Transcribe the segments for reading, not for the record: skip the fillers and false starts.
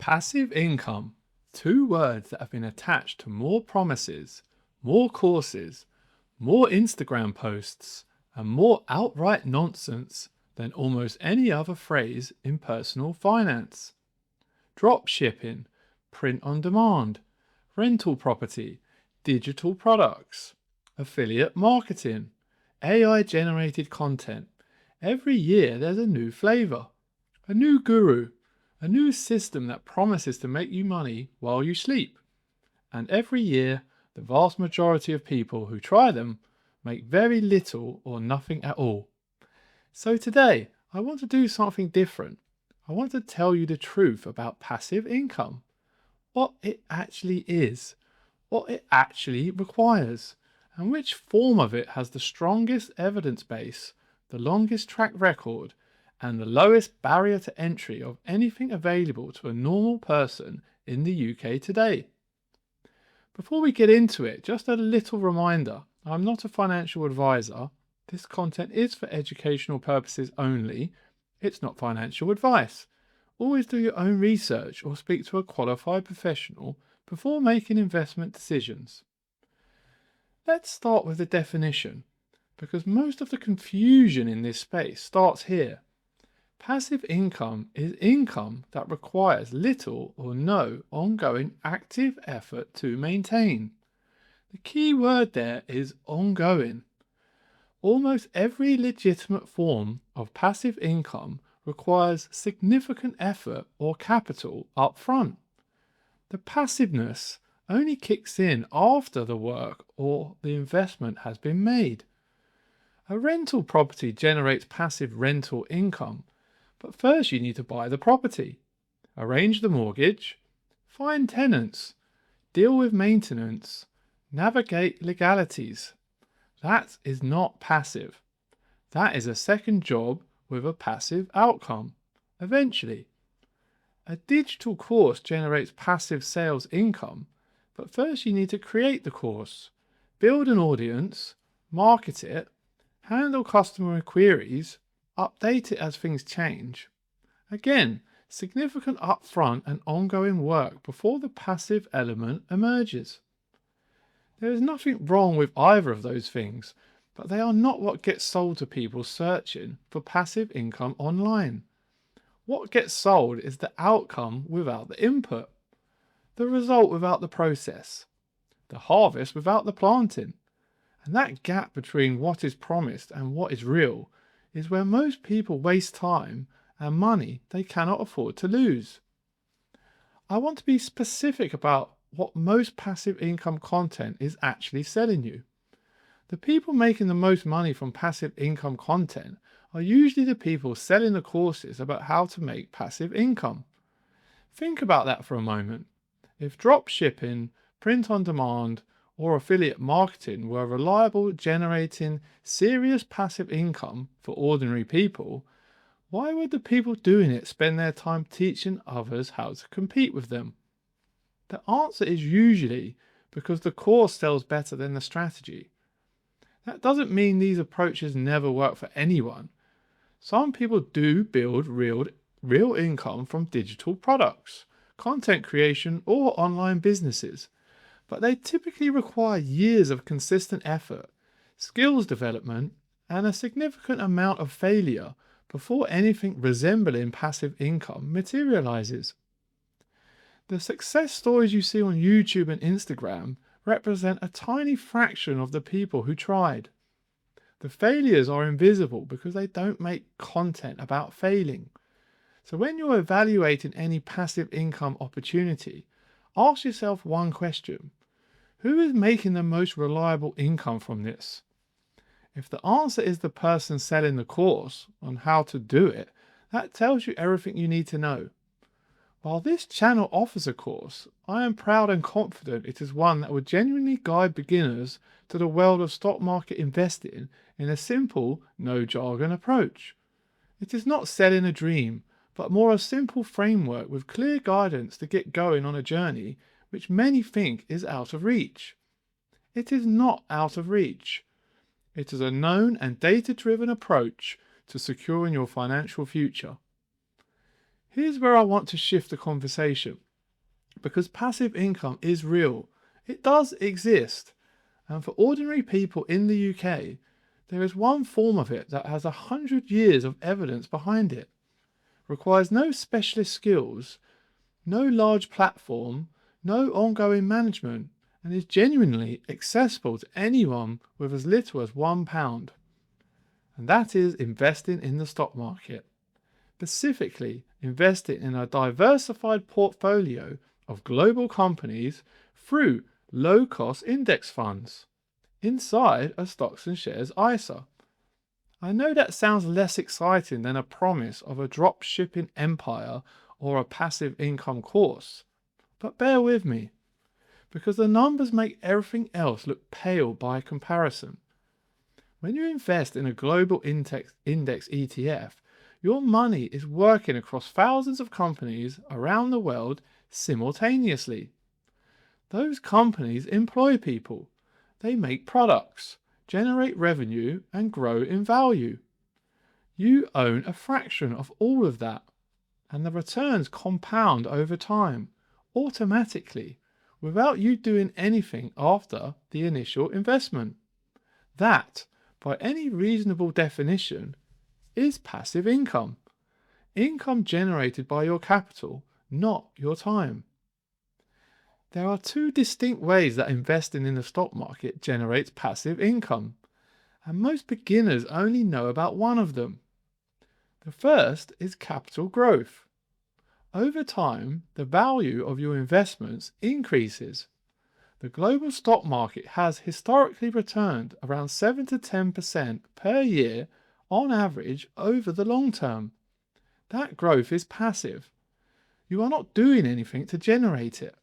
Passive income. Two words that have been attached to more promises, more courses, more Instagram posts, and more outright nonsense than almost any other phrase in personal finance. Drop shipping, print on demand, rental property, digital products, affiliate marketing, AI generated content. Every year there's a new flavor, a new guru, a new system that promises to make you money while you sleep. And every year, the vast majority of people who try them make very little or nothing at all. So today, I want to do something different. I want to tell you the truth about passive income, what it actually is, what it actually requires, and which form of it has the strongest evidence base, the longest track record, and the lowest barrier to entry of anything available to a normal person in the UK today. Before we get into it, just a little reminder, I'm not a financial advisor. This content is for educational purposes only. It's not financial advice. Always do your own research or speak to a qualified professional before making investment decisions. Let's start with the definition, because most of the confusion in this space starts here. Passive income is income that requires little or no ongoing active effort to maintain. The key word there is ongoing. Almost every legitimate form of passive income requires significant effort or capital up front. The passiveness only kicks in after the work or the investment has been made. A rental property generates passive rental income, but first you need to buy the property, arrange the mortgage, find tenants, deal with maintenance, navigate legalities. That is not passive. That is a second job with a passive outcome, eventually. A digital course generates passive sales income, but first you need to create the course, build an audience, market it, handle customer queries, update it as things change. Again, significant upfront and ongoing work before the passive element emerges. There is nothing wrong with either of those things, but they are not what gets sold to people searching for passive income online. What gets sold is the outcome without the input, the result without the process, the harvest without the planting. And that gap between what is promised and what is real is where most people waste time and money they cannot afford to lose. I want to be specific about what most passive income content is actually selling you. The people making the most money from passive income content are usually the people selling the courses about how to make passive income. Think about that for a moment. If drop shipping, print on demand, or affiliate marketing were reliable, generating serious passive income for ordinary people, why would the people doing it spend their time teaching others how to compete with them? The answer is usually because the course sells better than the strategy. That doesn't mean these approaches never work for anyone. Some people do build real income from digital products, content creation, or online businesses, but they typically require years of consistent effort, skills development, and a significant amount of failure before anything resembling passive income materializes. The success stories you see on YouTube and Instagram represent a tiny fraction of the people who tried. The failures are invisible because they don't make content about failing. So when you're evaluating any passive income opportunity, ask yourself one question. Who is making the most reliable income from this? If the answer is the person selling the course on how to do it, that tells you everything you need to know. While this channel offers a course, I am proud and confident it is one that would genuinely guide beginners to the world of stock market investing in a simple, no jargon approach. It is not selling a dream, but more a simple framework with clear guidance to get going on a journey which many think is out of reach. It is not out of reach. It is a known and data-driven approach to securing your financial future. Here's where I want to shift the conversation, because passive income is real. It does exist. And for ordinary people in the UK, there is one form of it that has 100 years of evidence behind it, requires no specialist skills, no large platform, no ongoing management, and is genuinely accessible to anyone with as little as £1. And that is investing in the stock market. Specifically, investing in a diversified portfolio of global companies through low-cost index funds inside a stocks and shares ISA. I know that sounds less exciting than a promise of a drop shipping empire or a passive income course, but bear with me, because the numbers make everything else look pale by comparison. When you invest in a global index ETF, your money is working across thousands of companies around the world simultaneously. Those companies employ people, they make products, generate revenue, and grow in value. You own a fraction of all of that, and the returns compound over time, automatically, without you doing anything after the initial investment. That, by any reasonable definition, is passive income. Income generated by your capital, not your time. There are two distinct ways that investing in the stock market generates passive income, and most beginners only know about one of them. The first is capital growth. Over time, the value of your investments increases. The global stock market has historically returned around 7 to 10% per year on average over the long term. That growth is passive. You are not doing anything to generate it.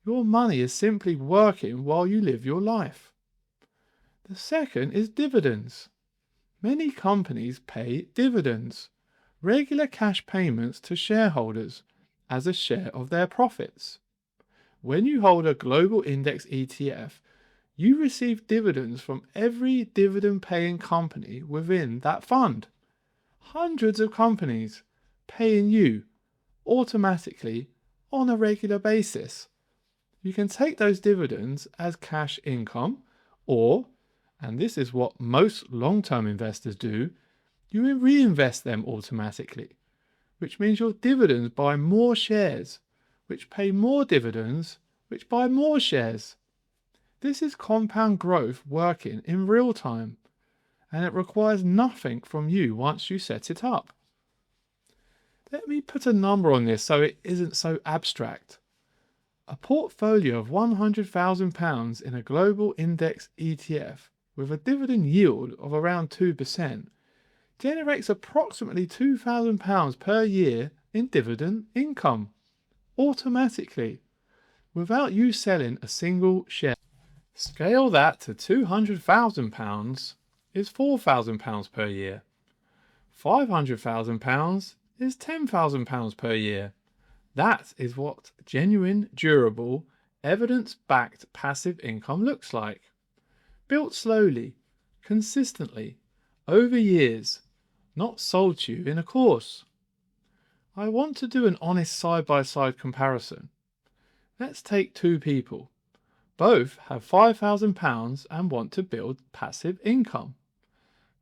Your money is simply working while you live your life. The second is dividends. Many companies pay dividends, regular cash payments to shareholders as a share of their profits. When you hold a global index ETF, you receive dividends from every dividend-paying company within that fund. Hundreds of companies paying you automatically on a regular basis. You can take those dividends as cash income, or, and this is what most long-term investors do, you reinvest them automatically, which means your dividends buy more shares, which pay more dividends, which buy more shares. This is compound growth working in real time, and it requires nothing from you once you set it up. Let me put a number on this so it isn't so abstract. A portfolio of £100,000 in a global index ETF with a dividend yield of around 2% generates approximately £2,000 per year in dividend income, automatically, without you selling a single share. Scale that to £200,000 is £4,000 per year. £500,000 is £10,000 per year. That is what genuine, durable, evidence-backed passive income looks like. Built slowly, consistently, over years, not sold to you in a course. I want to do an honest side-by-side comparison. Let's take two people. Both have £5,000 and want to build passive income.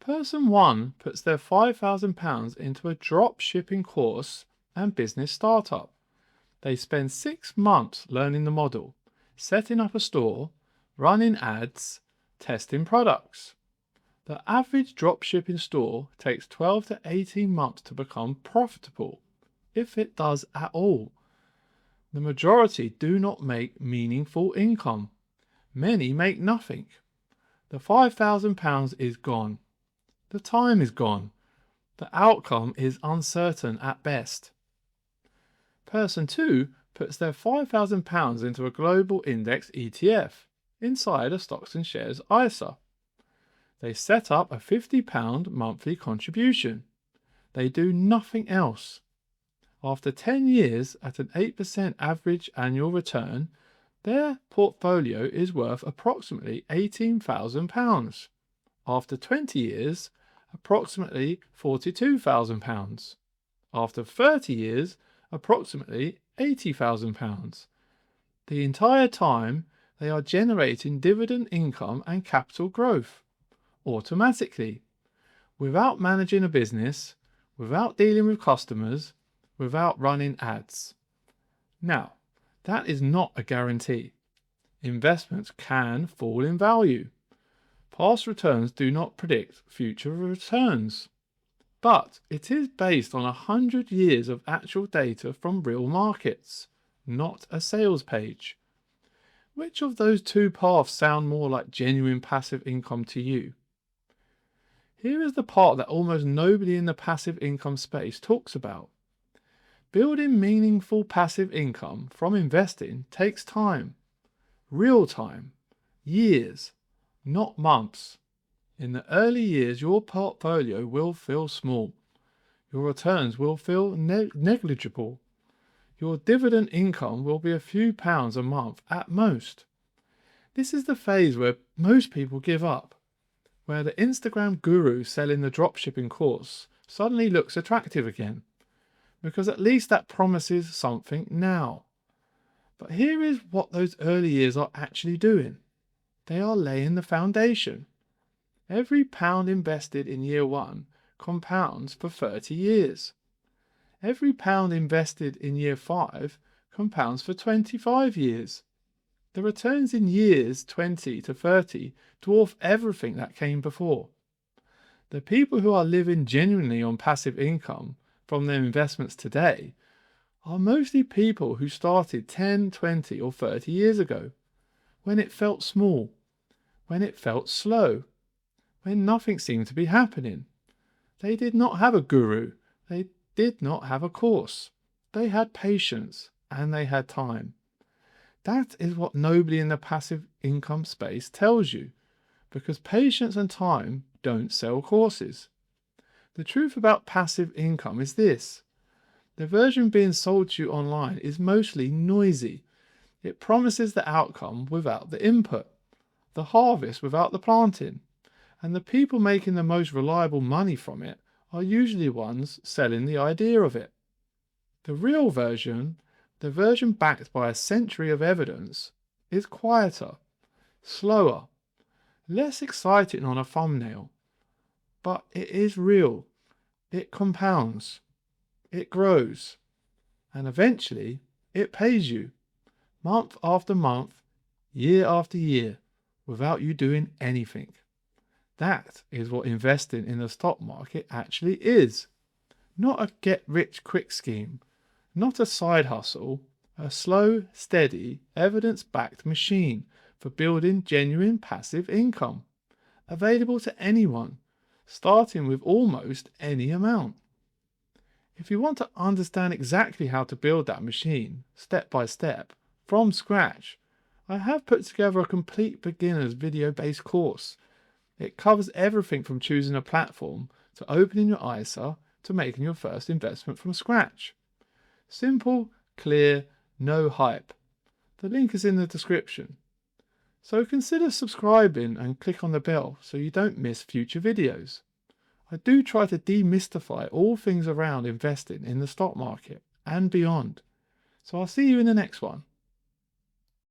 Person 1 puts their £5,000 into a drop shipping course and business startup. They spend 6 months learning the model, setting up a store, running ads, testing products. The average dropshipping store takes 12 to 18 months to become profitable, if it does at all. The majority do not make meaningful income. Many make nothing. The £5,000 is gone. The time is gone. The outcome is uncertain at best. Person 2 puts their £5,000 into a global index ETF inside a stocks and shares ISA. They set up a £50 monthly contribution. They do nothing else. After 10 years at an 8% average annual return, their portfolio is worth approximately £18,000. After 20 years, approximately £42,000. After 30 years, approximately £80,000. The entire time, they are generating dividend income and capital growth automatically, without managing a business, without dealing with customers, without running ads. Now, that is not a guarantee. Investments can fall in value. Past returns do not predict future returns. But it is based on 100 years of actual data from real markets, not a sales page. Which of those two paths sound more like genuine passive income to you? Here is the part that almost nobody in the passive income space talks about. Building meaningful passive income from investing takes time. Real time. Years, not months. In the early years, your portfolio will feel small. Your returns will feel negligible. Your dividend income will be a few pounds a month at most. This is the phase where most people give up, where the Instagram guru selling the dropshipping course suddenly looks attractive again, because at least that promises something now. But here is what those early years are actually doing. They are laying the foundation. Every pound invested in year one compounds for 30 years. Every pound invested in year 5 compounds for 25 years. The returns in years 20 to 30 dwarf everything that came before. The people who are living genuinely on passive income from their investments today are mostly people who started 10, 20 or 30 years ago, when it felt small, when it felt slow, when nothing seemed to be happening. They did not have a guru. They did not have a course. They had patience and they had time. That is what nobody in the passive income space tells you, because patience and time don't sell courses. The truth about passive income is this. The version being sold to you online is mostly noisy. It promises the outcome without the input, the harvest without the planting, and the people making the most reliable money from it are usually ones selling the idea of it. The real version, the version backed by a century of evidence, is quieter, slower, less exciting on a thumbnail. But it is real. It compounds. It grows. And eventually, it pays you, month after month, year after year, without you doing anything. That is what investing in the stock market actually is. Not a get-rich-quick scheme, not a side hustle, a slow, steady, evidence-backed machine for building genuine passive income, available to anyone, starting with almost any amount. If you want to understand exactly how to build that machine, step by step, from scratch, I have put together a complete beginner's video-based course. It covers everything from choosing a platform to opening your ISA to making your first investment from scratch. Simple, clear, no hype. The link is in the description. So consider subscribing and click on the bell so you don't miss future videos. I do try to demystify all things around investing in the stock market and beyond. So I'll see you in the next one.